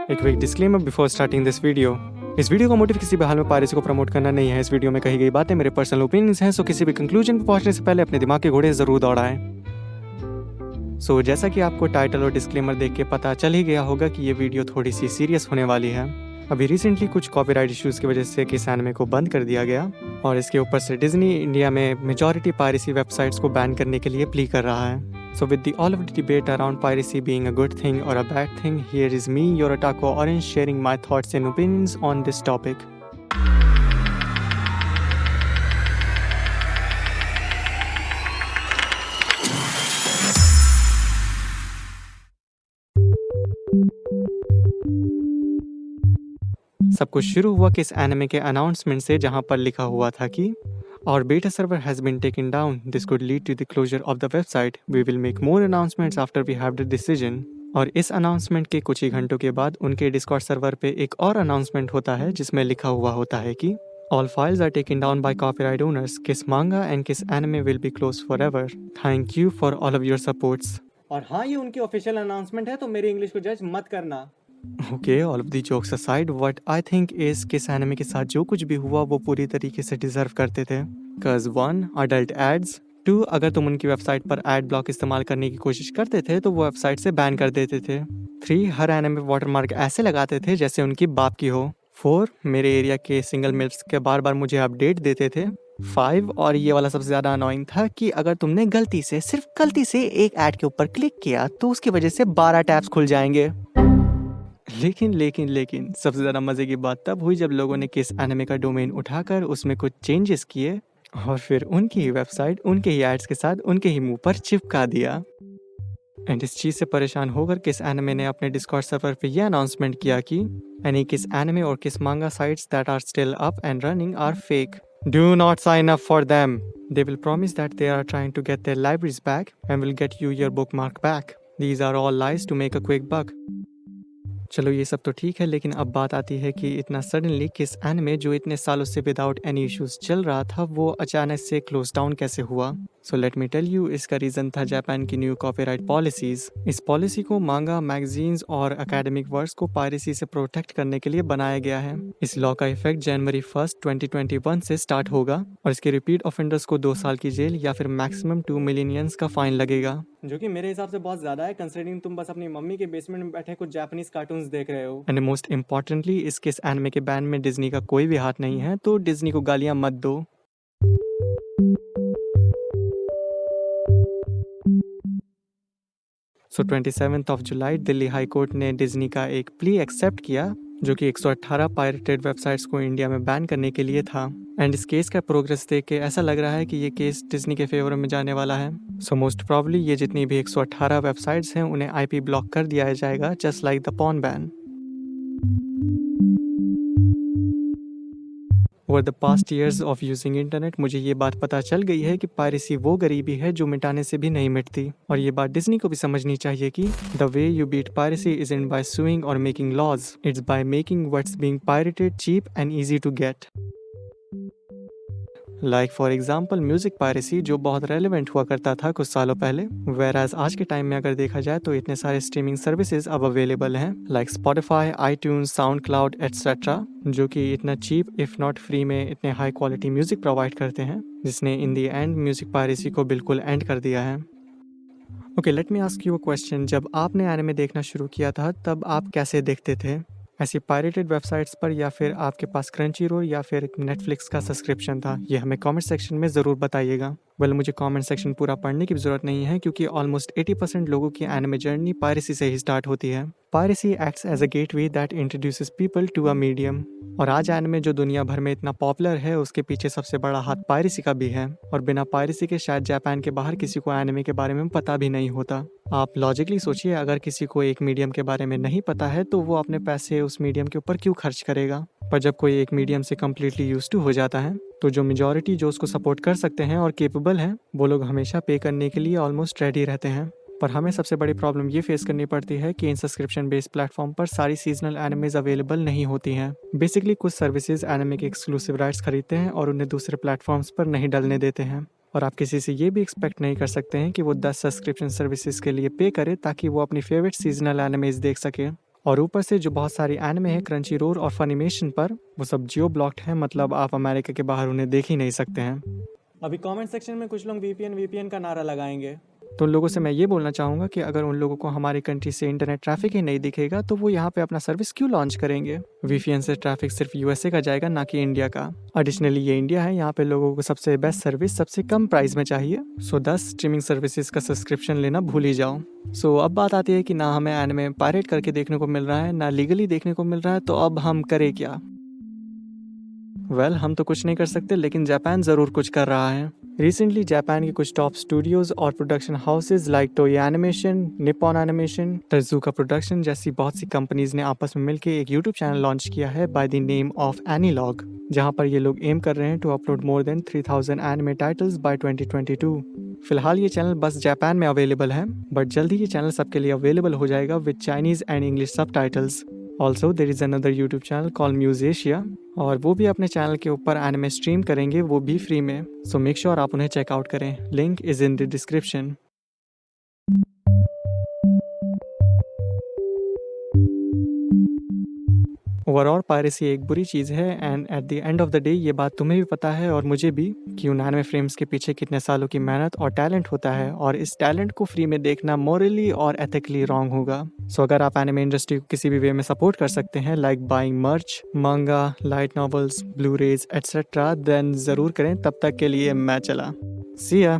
एक quick disclaimer before starting this video. इस video का मोटिव किसी भी हाल में पायरेसी को प्रमोट करना नहीं है। इस वीडियो में कही गई बातें मेरे पर्सनल ओपिनियंस हैं, सो किसी भी कंक्लूजन पर पहुंचने से पहले अपने दिमाग के घोड़े जरूर दौड़ाएं। जैसा कि आपको टाइटल और डिस्क्लेमर देख के पता चल ही गया होगा कि ये वीडियो थोड़ी सी सीरियस होने वाली है। अभी रिसेंटली कुछ कॉपीराइट इश्यूज की वजह से किस एनिमे को बंद कर दिया गया और इसके ऊपर से डिज्नी इंडिया में मेजॉरिटी पायरेसी वेबसाइट्स को बैन करने के लिए प्ली कर रहा है। So with the all of the debate around piracy being a good thing or a bad thing, here is me, your Otaku Orange, sharing my thoughts and opinions on this topic. सब कुछ शुरू हुआ किस anime के announcement से, जहां पर लिखा हुआ था कि Our beta server has been taken down. This could lead to the closure of the website. We will make more announcements after we have the decision. और इस अनाउंसमेंट के कुछ ही घंटों के बाद उनके डिस्कॉर्ड सर्वर पे एक और अनाउंसमेंट होता है जिसमें लिखा हुआ होता है कि All files are taken down by copyright owners. Kiss manga and Kiss anime will be closed forever. Thank you for all of your supports. और हाँ, ये उनकी ऑफिशियल अनाउंसमेंट है, तो मेरी इंग्लिश को जज मत करना। Okay, all of the jokes aside, what I think is किस एनिमे के साथ जो कुछ भी हुआ वो पूरी तरीके से डिजर्व करते थे। Cause 1. Adult ads. 2. अगर तुम उनकी वेबसाइट पर एड ब्लॉक इस्तेमाल करने की कोशिश करते थे तो वो वेबसाइट से बैन कर देते थे। 3. हर एनिमे वाटरमार्क ऐसे लगाते थे जैसे उनकी बाप की हो। 4. मेरे एरिया के सिंगल मिल्स के बार बार मुझे अपडेट देते थे। 5. और ये वाला सबसे ज़्यादा अनोइंग था कि अगर तुमने गलती से, सिर्फ गलती से एक ऐड के ऊपर क्लिक किया तो उसकी वजह से 12 टैब्स खुल जाएंगे। लेकिन सबसे ज़्यादा मज़े की बात तब हुई जब लोगों ने किस एनिमे का डोमेन उठाकर उसमें कुछ चेंजेस किए और फिर उनकी ही वेबसाइट उनके ही एड्स के साथ उनके ही मुंह पर चिपका दिया। एंड इस चीज़ से परेशान होकर किस एनिमे ने अपने डिस्कॉर्ड सर्वर पे यह अनाउंसमेंट किया कि एनी किस एनिमे और Kiss manga sites that are still up and running are fake. Do not sign up for them. They will promise that they are trying to get their libraries back and will get you your bookmark back. These are all lies to make a quick buck. चलो ये सब तो ठीक है, लेकिन अब बात आती है कि इतना सडनली किस एनिमे जो इतने सालों से विदाउट एनी इश्यूज चल रहा था वो अचानक से क्लोज डाउन कैसे हुआ। So let me tell you, इसका रीज़न था जापान की न्यू कॉपीराइट पॉलिसीज। इस पॉलिसी को मांगा, मैगजीन्स और एकेडमिक वर्क्स को पायरेसी से प्रोटेक्ट करने के लिए बनाया गया है। इस लॉ का इफेक्ट जनवरी 1, 2021 से स्टार्ट होगा और इसके रिपीट ऑफेंडर्स को 2 साल की जेल या फिर मैक्सिमम 2 मिलियन येन्स का फाइन लगेगा, जो कि मेरे हिसाब से बहुत ज्यादा है, कंसिडरिंग तुम बस अपनी मम्मी के बेसमेंट में बैठे कुछ जापानीज कार्टून्स देख रहे हो। एंड मोस्ट इम्पॉर्टेंटली इस किस एनिमे के बैन में डिज्नी का कोई भी हाथ नहीं है, तो डिज्नी को गालियां मत दो। सो 27 of July Delhi high court ने डिज्नी का एक प्ली एक्सेप्ट किया जो कि 118 पायरेटेड वेबसाइट्स को इंडिया में बैन करने के लिए था। एंड इस केस का प्रोग्रेस देख के ऐसा लग रहा है कि ये केस डिज्नी के फेवर में जाने वाला है। सो मोस्ट प्रॉब्ली ये जितनी भी 118 वेबसाइट्स हैं उन्हें आईपी ब्लॉक कर दिया जाएगा, just like the porn ban. Over the past years of using internet मुझे ये बात पता चल गई है कि पायरेसी वो गरीबी है जो मिटाने से भी नहीं मिटती, और ये बात डिज्नी को भी समझनी चाहिए कि the way you beat piracy isn't by suing और making laws, it's by making what's being pirated cheap and easy to get. Like for example music piracy, जो बहुत रेलिवेंट हुआ करता था कुछ सालों पहले, वेराज आज के टाइम में अगर देखा जाए तो इतने सारे स्ट्रीमिंग सर्विसेज अब अवेलेबल हैं like Spotify, iTunes, sound cloud etcetera, जो कि इतना चीप इफ नॉट फ्री में इतने हाई क्वालिटी म्यूजिक प्रोवाइड करते हैं, जिसने इन दी एंड म्यूजिक पायरेसी को बिल्कुल एंड कर दिया है। Okay, let me ask you a question. जब आपने एनिमे देखना शुरू किया था तब आप कैसे देखते थे? ऐसी पायरेटेड वेबसाइट्स पर, या फिर आपके पास क्रंची रोल या फिर नेटफ्लिक्स का सब्सक्रिप्शन था? ये हमें कमेंट सेक्शन में ज़रूर बताइएगा। मुझे कमेंट सेक्शन पूरा पढ़ने की ज़रूरत नहीं है क्योंकि ऑलमोस्ट 80% लोगों की एनिमे जर्नी पायरेसी से ही स्टार्ट होती है। Piracy acts as a gateway that introduces people to a medium, और आज एनिमे जो दुनिया भर में इतना पॉपुलर है उसके पीछे सबसे बड़ा हाथ पायरेसी का भी है, और बिना पायरेसी के शायद जापान के बाहर किसी को एनिमे के बारे में पता भी नहीं होता। आप लॉजिकली सोचिए, अगर किसी को एक मीडियम के बारे में नहीं पता है तो वो अपने पैसे उस मीडियम के ऊपर क्यों खर्च करेगा? पर जब कोई एक मीडियम से कम्प्लीटली यूज्ड टू हो जाता है तो जो मेजॉरिटी जो उसको सपोर्ट कर सकते हैं और केपेबल हैं, वो लोग हमेशा पे करने के लिए ऑलमोस्ट रेडी रहते हैं। पर हमें सबसे बड़ी प्रॉब्लम ये फेस करनी पड़ती है कि इन सब्सक्रिप्शन बेस्ड प्लेटफॉर्म पर सारी सीजनल एनिमेज अवेलेबल नहीं होती हैं। बेसिकली कुछ सर्विसेज एनिमे के एक्सक्लूसिव राइट्स खरीदते हैं और उन्हें दूसरे प्लेटफॉर्म्स पर नहीं डलने देते हैं, और आप किसी से ये भी एक्सपेक्ट नहीं कर सकते हैं कि वो 10 सब्सक्रिप्शन सर्विसेज के लिए पे करे ताकि वो अपनी फेवरेट सीजनल एनिमेज देख सके। और ऊपर से जो बहुत सारी एनिमे है क्रंची रोल और फनीमेशन पर, वो सब जियो ब्लॉक्ड है, मतलब आप अमेरिका के बाहर उन्हें देख ही नहीं सकते हैं। अभी कमेंट सेक्शन में कुछ लोग वीपीएन वीपीएन का नारा लगाएंगे। तो उन लोगों से मैं ये बोलना चाहूँगा कि अगर उन लोगों को हमारी कंट्री से इंटरनेट ट्रैफिक ही नहीं दिखेगा तो वो यहाँ पे अपना सर्विस क्यों लॉन्च करेंगे। वीपीएन से ट्रैफिक सिर्फ यूएसए का जाएगा, ना कि इंडिया का। एडिशनली ये इंडिया है, यहाँ पे लोगों को सबसे बेस्ट सर्विस सबसे कम प्राइस में चाहिए। सो 10 स्ट्रीमिंग सर्विसेज का सब्सक्रिप्शन लेना भूल ही जाओ। सो अब बात आती है कि ना हमें एनिमे पायरेट करके देखने को मिल रहा है, ना लीगली देखने को मिल रहा है, तो अब हम करें क्या। हम तो कुछ नहीं कर सकते, लेकिन जापान ज़रूर कुछ कर रहा है। रिसेंटली जापान के कुछ टॉप स्टूडियोज और प्रोडक्शन हाउसेज लाइक टोई एनिमेशन, निप्पॉन एनिमेशन, तेजुका प्रोडक्शन जैसी बहुत सी कंपनीज ने आपस में मिलकर एक यूट्यूब चैनल लॉन्च किया है by the name of Anilog, जहां पर ये लोग एम कर रहे हैं to upload more than 3000 anime titles by 2022। फिलहाल ये चैनल बस जापान में अवेलेबल है, बट जल्द ही ये चैनल सबके लिए अवेलेबल हो जाएगा with Chinese and English subtitles. Also there is another YouTube channel call Musicia, और वो भी अपने चैनल के ऊपर एनिमे स्ट्रीम करेंगे, वो भी फ्री में। सो मेक श्योर आप उन्हें चेकआउट करें, link is in the description. Overall piracy एक बुरी चीज़ है, and at the end of the day ये बात तुम्हें भी पता है और मुझे भी कि उन एनिमे फ्रेम्स के पीछे कितने सालों की मेहनत और टैलेंट होता है, और इस टैलेंट को फ्री में देखना मॉरली और एथिकली रॉन्ग होगा। सो अगर आप एनिमे इंडस्ट्री को किसी भी वे में सपोर्ट कर सकते हैं, like buying merch, manga, light novels, Blu rays etcetera, then ज़रूर करें। तब तक के लिए मैं चला। सी या।